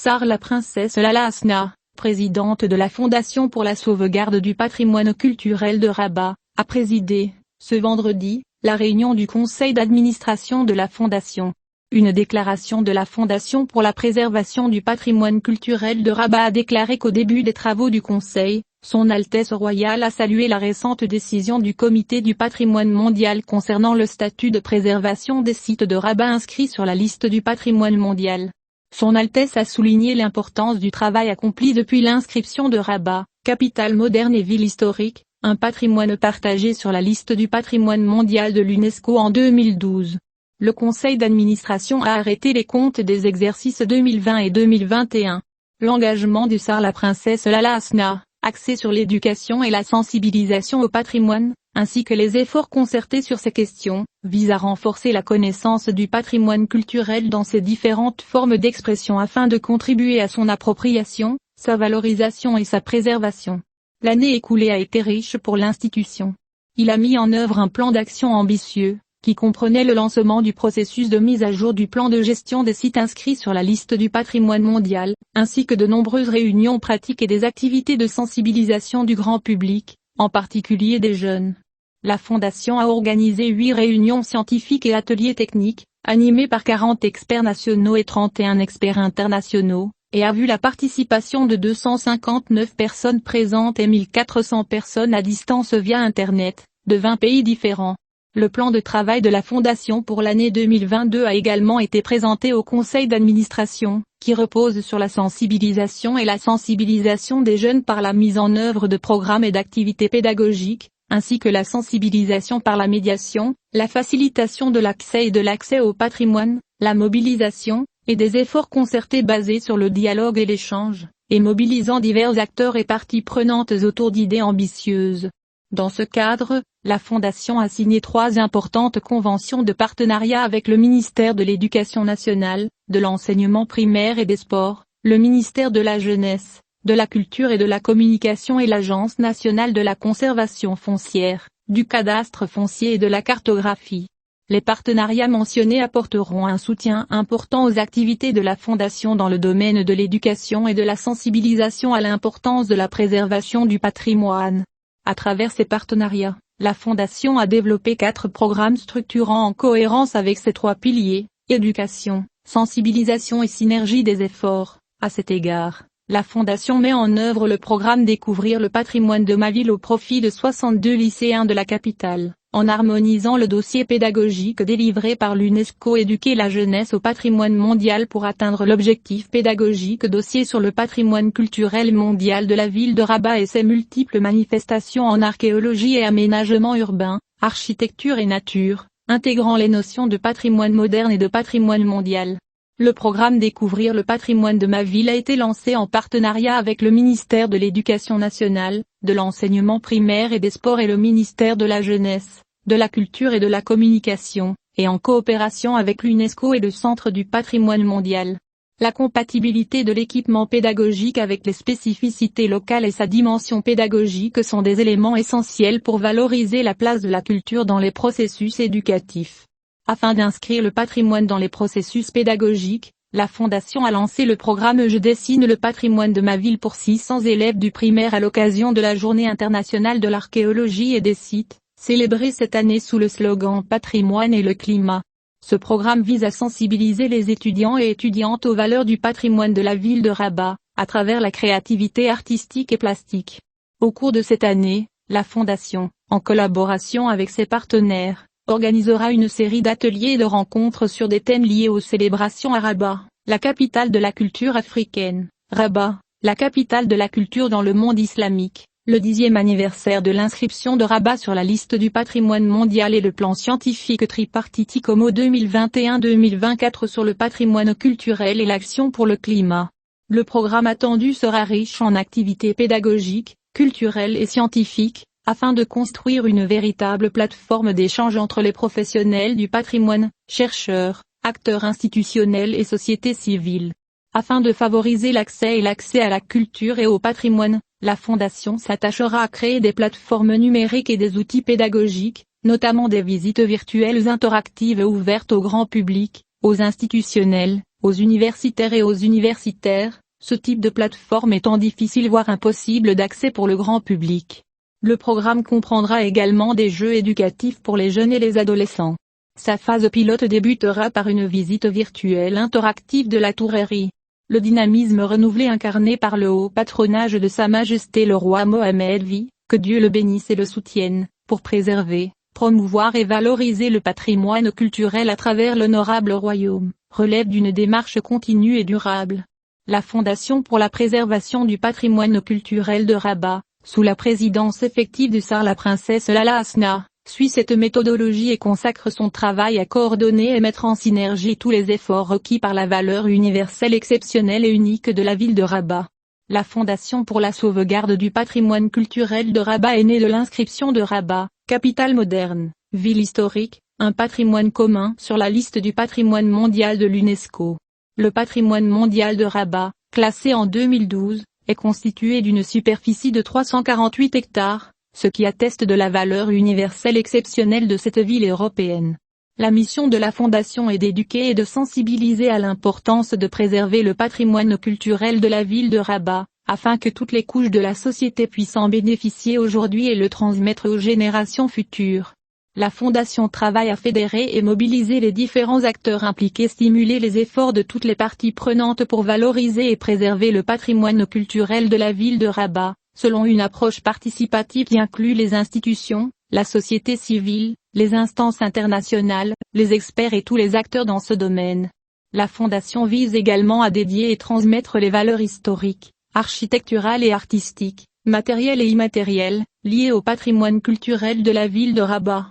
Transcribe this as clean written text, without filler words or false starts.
Sar la princesse Lala Asna, présidente de la Fondation pour la sauvegarde du patrimoine culturel de Rabat, a présidé, ce vendredi, la réunion du conseil d'administration de la Fondation. Une déclaration de la Fondation pour la préservation du patrimoine culturel de Rabat a déclaré qu'au début des travaux du conseil, Son Altesse royale a salué la récente décision du Comité du patrimoine mondial concernant le statut de préservation des sites de Rabat inscrits sur la liste du patrimoine mondial. Son Altesse a souligné l'importance du travail accompli depuis l'inscription de Rabat, capitale moderne et ville historique, un patrimoine partagé sur la liste du patrimoine mondial de l'UNESCO en 2012. Le conseil d'administration a arrêté les comptes des exercices 2020 et 2021. L'engagement du Sar la princesse Lala Asna, axé sur l'éducation et la sensibilisation au patrimoine, ainsi que les efforts concertés sur ces questions, vise à renforcer la connaissance du patrimoine culturel dans ses différentes formes d'expression afin de contribuer à son appropriation, sa valorisation et sa préservation. L'année écoulée a été riche pour l'institution. Il a mis en œuvre un plan d'action ambitieux, qui comprenait le lancement du processus de mise à jour du plan de gestion des sites inscrits sur la liste du patrimoine mondial, ainsi que de nombreuses réunions pratiques et des activités de sensibilisation du grand public, en particulier des jeunes. La Fondation a organisé 8 réunions scientifiques et ateliers techniques, animés par 40 experts nationaux et 31 experts internationaux, et a vu la participation de 259 personnes présentes et 1400 personnes à distance via Internet, de 20 pays différents. Le plan de travail de la Fondation pour l'année 2022 a également été présenté au conseil d'administration, qui repose sur la sensibilisation et la sensibilisation des jeunes par la mise en œuvre de programmes et d'activités pédagogiques, ainsi que la sensibilisation par la médiation, la facilitation de l'accès au patrimoine, la mobilisation, et des efforts concertés basés sur le dialogue et l'échange, et mobilisant divers acteurs et parties prenantes autour d'idées ambitieuses. Dans ce cadre, la Fondation a signé 3 importantes conventions de partenariat avec le ministère de l'Éducation nationale, de l'enseignement primaire et des sports, le ministère de la Jeunesse, de la Culture et de la Communication et l'Agence nationale de la conservation foncière, du cadastre foncier et de la cartographie. Les partenariats mentionnés apporteront un soutien important aux activités de la Fondation dans le domaine de l'éducation et de la sensibilisation à l'importance de la préservation du patrimoine. À travers ces partenariats, la Fondation a développé 4 programmes structurants en cohérence avec ces 3 piliers, éducation, sensibilisation et synergie des efforts. À cet égard, la Fondation met en œuvre le programme Découvrir le patrimoine de ma ville au profit de 62 lycéens de la capitale, en harmonisant le dossier pédagogique délivré par l'UNESCO Éduquer la jeunesse au patrimoine mondial pour atteindre l'objectif pédagogique dossier sur le patrimoine culturel mondial de la ville de Rabat et ses multiples manifestations en archéologie et aménagement urbain, architecture et nature, intégrant les notions de patrimoine moderne et de patrimoine mondial. Le programme Découvrir le patrimoine de ma ville a été lancé en partenariat avec le ministère de l'Éducation nationale, de l'enseignement primaire et des sports et le ministère de la Jeunesse, de la Culture et de la Communication, et en coopération avec l'UNESCO et le Centre du patrimoine mondial. La compatibilité de l'équipement pédagogique avec les spécificités locales et sa dimension pédagogique sont des éléments essentiels pour valoriser la place de la culture dans les processus éducatifs. Afin d'inscrire le patrimoine dans les processus pédagogiques, la Fondation a lancé le programme Je dessine le patrimoine de ma ville pour 600 élèves du primaire à l'occasion de la Journée internationale de l'archéologie et des sites, célébrée cette année sous le slogan Patrimoine et le climat. Ce programme vise à sensibiliser les étudiants et étudiantes aux valeurs du patrimoine de la ville de Rabat, à travers la créativité artistique et plastique. Au cours de cette année, la Fondation, en collaboration avec ses partenaires, organisera une série d'ateliers et de rencontres sur des thèmes liés aux célébrations à Rabat, la capitale de la culture africaine. Rabat, la capitale de la culture dans le monde islamique, le 10e anniversaire de l'inscription de Rabat sur la liste du patrimoine mondial et le plan scientifique tripartite ICOMO 2021-2024 sur le patrimoine culturel et l'action pour le climat. Le programme attendu sera riche en activités pédagogiques, culturelles et scientifiques, afin de construire une véritable plateforme d'échange entre les professionnels du patrimoine, chercheurs, acteurs institutionnels et société civile. Afin de favoriser l'accès à la culture et au patrimoine, la Fondation s'attachera à créer des plateformes numériques et des outils pédagogiques, notamment des visites virtuelles interactives ouvertes au grand public, aux institutionnels, aux universitaires et aux universitaires, ce type de plateforme étant difficile voire impossible d'accès pour le grand public. Le programme comprendra également des jeux éducatifs pour les jeunes et les adolescents. Sa phase pilote débutera par une visite virtuelle interactive de la tourrerie. Le dynamisme renouvelé incarné par le haut patronage de Sa Majesté le roi Mohammed vit, que Dieu le bénisse et le soutienne, pour préserver, promouvoir et valoriser le patrimoine culturel à travers l'honorable royaume, relève d'une démarche continue et durable. La Fondation pour la préservation du patrimoine culturel de Rabat, sous la présidence effective de Sar la princesse Lala Hasna, suit cette méthodologie et consacre son travail à coordonner et mettre en synergie tous les efforts requis par la valeur universelle exceptionnelle et unique de la ville de Rabat. La Fondation pour la sauvegarde du patrimoine culturel de Rabat est née de l'inscription de Rabat, capitale moderne, ville historique, un patrimoine commun sur la liste du patrimoine mondial de l'UNESCO. Le patrimoine mondial de Rabat, classé en 2012, est constitué d'une superficie de 348 hectares, ce qui atteste de la valeur universelle exceptionnelle de cette ville européenne. La mission de la Fondation est d'éduquer et de sensibiliser à l'importance de préserver le patrimoine culturel de la ville de Rabat, afin que toutes les couches de la société puissent en bénéficier aujourd'hui et le transmettre aux générations futures. La Fondation travaille à fédérer et mobiliser les différents acteurs impliqués, stimuler les efforts de toutes les parties prenantes pour valoriser et préserver le patrimoine culturel de la ville de Rabat, selon une approche participative qui inclut les institutions, la société civile, les instances internationales, les experts et tous les acteurs dans ce domaine. La Fondation vise également à dédier et transmettre les valeurs historiques, architecturales et artistiques, matérielles et immatérielles, liées au patrimoine culturel de la ville de Rabat.